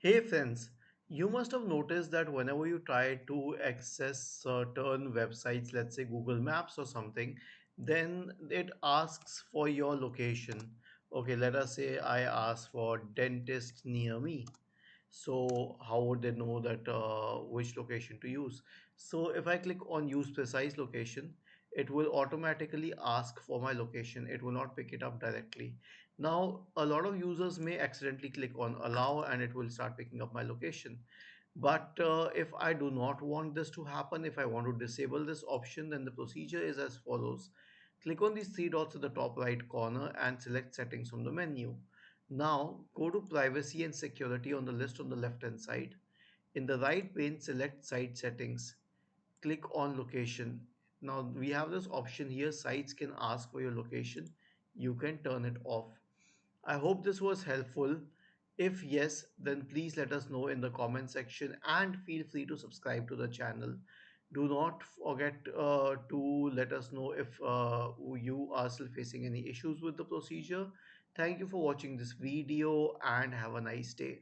Hey friends, you must have noticed that whenever you try to access certain websites, let's say Google Maps or something, then it asks for your location. Okay, let us say I ask for dentist near me. So how would they know that which location to use? So if I click on use precise location, it will automatically ask for my location. It will not pick it up directly. Now, a lot of users may accidentally click on allow and it will start picking up my location. But if I do not want this to happen, if I want to disable this option, then the procedure is as follows. Click on these three dots at the top right corner and select settings from the menu. Now go to privacy and security on the list on the left hand side. In the right pane, select site settings. Click on location. Now we have this option here, sites can ask for your location. You can turn it off. I hope this was helpful. If yes, then please let us know in the comment section and feel free to subscribe to the channel. Do not forget to let us know if you are still facing any issues with the procedure. Thank you for watching this video and have a nice day.